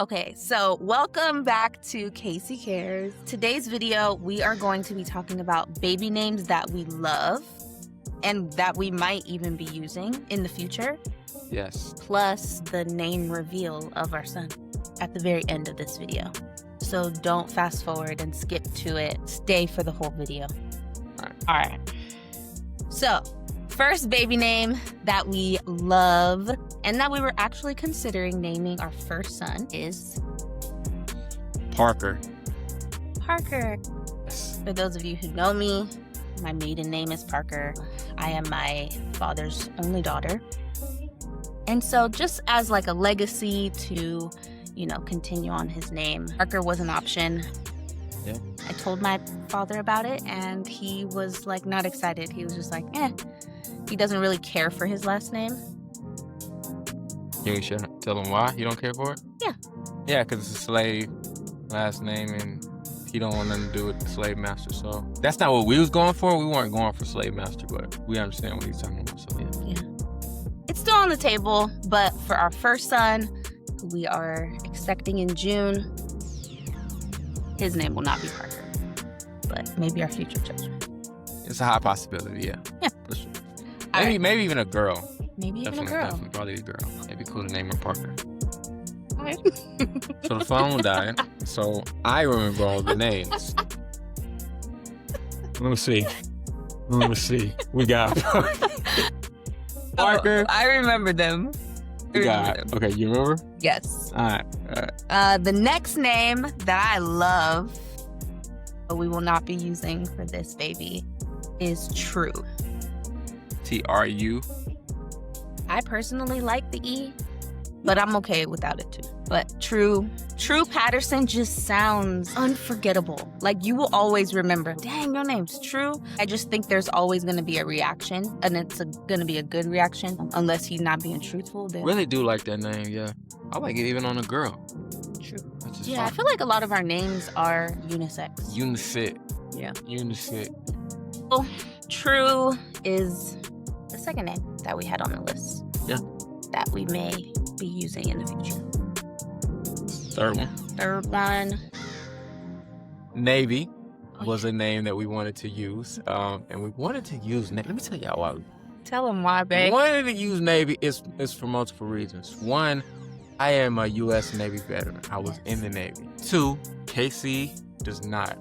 Okay, so welcome back to Casey Cares. Today's video, we are going to be talking about baby names that we love and that we might even be using in the future, Yes. plus the name reveal of our son at the very end of this video. So don't fast forward and skip to it. Stay for the whole video. All right. So, first baby name that we love and that we were actually considering naming our first son is Parker. Parker. Yes. For those of you who know me, my maiden name is Parker. I am my father's only daughter. And so just as like a legacy to, continue on his name, Parker was an option. Yeah. I told my father about it and he was like not excited. He was just like, He doesn't really care for his last name. You should tell him why you don't care for it? Yeah. Yeah, because it's a slave last name and he don't want nothing to do with the slave master. So that's not what we was going for. We weren't going for slave master, but we understand what he's talking about. So yeah. It's still on the table, but for our first son, who we are expecting in June, his name will not be Parker, but maybe our future children. It's a high possibility, yeah. Yeah. For sure. All right. Maybe even a girl. Maybe even Definitely, a girl. definitely, probably a girl. It'd be cool to name her Parker. All right. So the phone died. So I remember all the names. Let me see. We got Parker. Oh, I remember them. Okay, you remember? Yes. All right. The next name that I love, but we will not be using for this baby, is True. TRU. I personally like the E, but I'm okay without it too. But True Patterson just sounds unforgettable. Like you will always remember, dang, your name's True. I just think there's always going to be a reaction, and it's going to be a good reaction, unless he's not being truthful. Then Really do like that name, yeah. I like it even on a girl. True. That's just Yeah, I fine. feel like a lot of our names are unisex. Unisex. Yeah. Unisex. Well, True is the second name that we had on the list. Yeah. That we may be using in the future. Third one. Third one. Navy was a name that we wanted to use. And we wanted to use Navy. Let me tell y'all why. Tell him why, We babe. wanted to use Navy is for multiple reasons. One, I am a U.S. Navy veteran. I was in the Navy. Two, Casey does not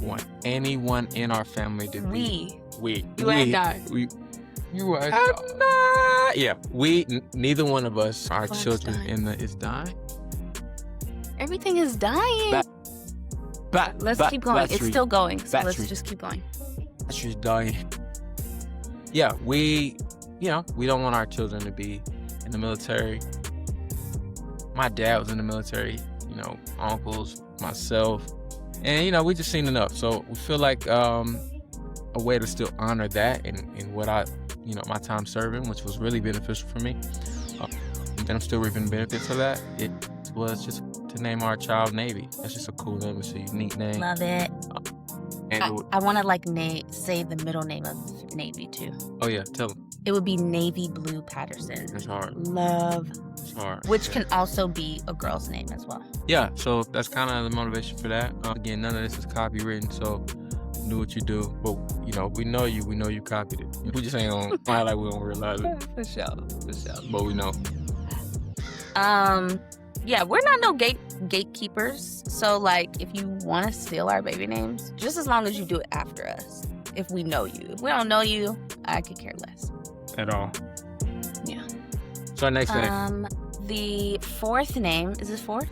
want anyone in our family to be. You and I. You are not. Yeah, neither one of us, our Clock's children dying. is dying. Everything is dying. Let's keep going. It's still going, so let's Battery. just keep going. Battery's dying. Yeah, we don't want our children to be in the military. My dad was in the military, uncles, myself, and we just seen enough. So we feel like a way to still honor that and what I, my time serving, which was really beneficial for me. And I'm still reaping the benefits of that. It was just to name our child Navy. That's just a cool name. It's a unique name. Love it. And I want to say the middle name of Navy too. oh yeah, tell them. It would be Navy Blue Patterson. It's hard. Love. It's hard. Which can also be a girl's name as well. Yeah, so that's kind of the motivation for that. Again, none of this is copywritten, so do what you do. But, we know you copied it. We just ain't gonna act like we don't realize it. For sure. But we know. Yeah, we're not no gatekeepers. So, if you want to steal our baby names, just as long as you do it after us. If we know you. If we don't know you, I could care less. At all. Yeah. So our next name. The fourth name, is this fourth?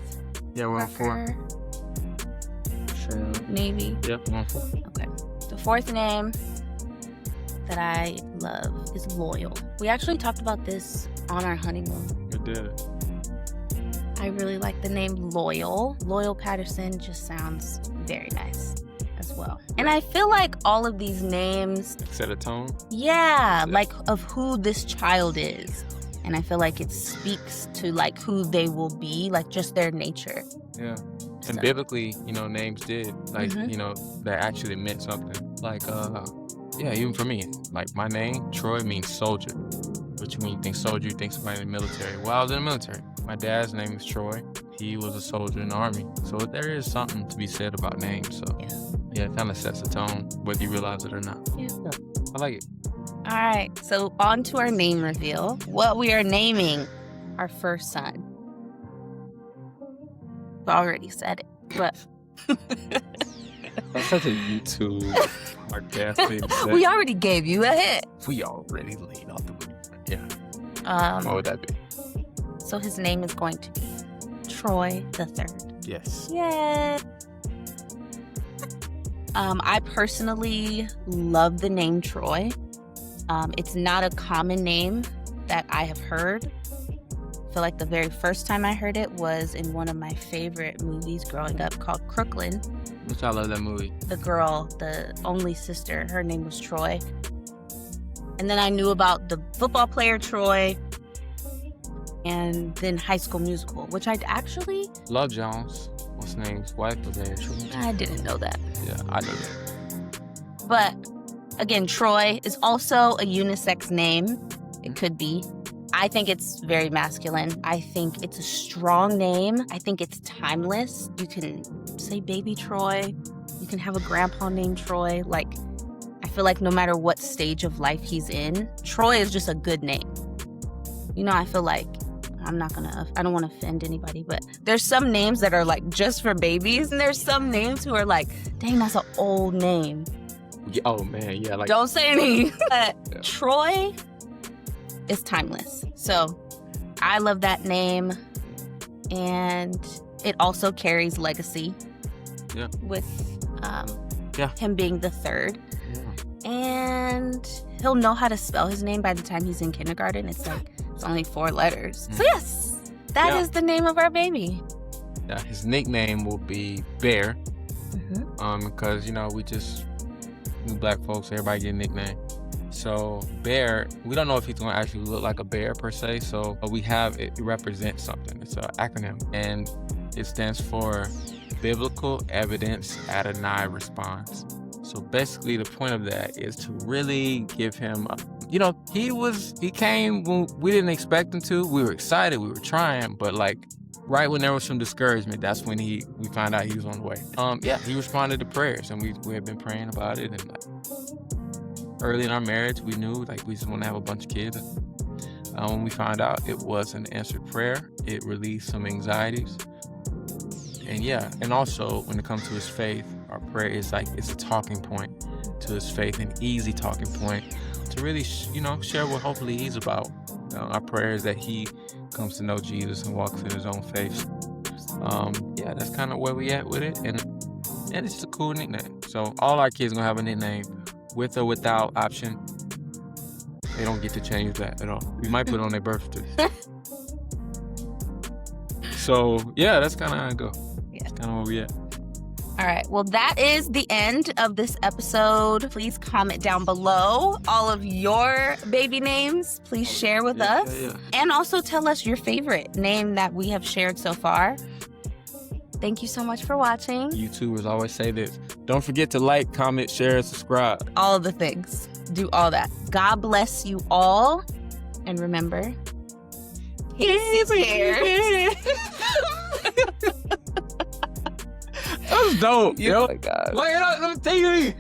Yeah, we're on four. Parker, True, Navy. Yep, we're on four. Okay. The fourth name that I love is Loyal. We actually talked about this on our honeymoon. We did it. I really like the name Loyal. Loyal Patterson just sounds very nice as well. And I feel like all of these names, Set a tone. yeah, of who this child is. And I feel like it speaks to who they will be, just their nature. Yeah. And So. biblically, names did. That actually meant something. Even for me, my name, Troy, means soldier. Which when you think soldier, you think somebody in the military. Well, I was in the military. My dad's name is Troy. he was a soldier in the Army. So there is something to be said about names. So yeah, it kind of sets the tone, whether you realize it or not. Yeah. I like it. All right, so on to our name reveal. What we are naming our first son. I already said it, but That's such a YouTube podcast thing to say. we already gave you a hint. We already laid off the movie. Yeah. What would that be? So his name is going to be Troy the Third. Yes. Yay! I personally love the name Troy. It's not a common name that I have heard. I feel like the very first time I heard it was in one of my favorite movies growing up called Crooklyn. Which I love that movie. The girl, the only sister, her name was Troy. And then I knew about the football player Troy, and then High School Musical, which I'd actually... Love Jones. What's his name's wife was there. I didn't know that. Yeah, I knew that. But again, Troy is also a unisex name. It could be. I think it's very masculine. I think it's a strong name. I think it's timeless. You can say baby Troy. You can have a grandpa named Troy. Like, I feel like no matter what stage of life he's in, Troy is just a good name. You know, I feel like I don't want to offend anybody, but there's some names that are like just for babies, and there's some names who are like, dang, that's an old name. Yeah, oh man, yeah. Like, don't say anything. But yeah. Troy is timeless. So I love that name. And it also carries legacy. Yeah. With him being the third. Yeah. And he'll know how to spell his name by the time he's in kindergarten. It's only 4 letters. So yes, that is the name of our baby. Yeah, his nickname will be Bear. Because, you know, we black folks, everybody get a nickname. So Bear, we don't know if he's going to actually look like a bear per se. So it represents something. It's an acronym, and it stands for Biblical Evidence Adonai Response. So basically the point of that is to really give him, he came when we didn't expect him to. We were excited, we were trying, but like right when there was some discouragement, that's when we found out he was on the way. He responded to prayers, and we had been praying about it. And early in our marriage, we knew we just want to have a bunch of kids. When we found out it was an answered prayer, it released some anxieties. And also when it comes to his faith, our prayer is it's a talking point to his faith, an easy talking point to really, share what hopefully he's about. Our prayer is that he comes to know Jesus and walks in his own faith. That's kind of where we at with it, and it's just a cool nickname. So all our kids gonna have a nickname, with or without option. They don't get to change that at all. We might put it on their birth certificate. So that's kind of how it go. Yeah, that's kind of where we at. All right. Well, that is the end of this episode. Please comment down below all of your baby names. Please share with us. And also tell us your favorite name that we have shared so far. Thank you so much for watching. YouTubers always say this. Don't forget to like, comment, share, and subscribe. All of the things. Do all that. God bless you all. And remember, He cares. That was dope. Oh my God. Wait, let me tell you.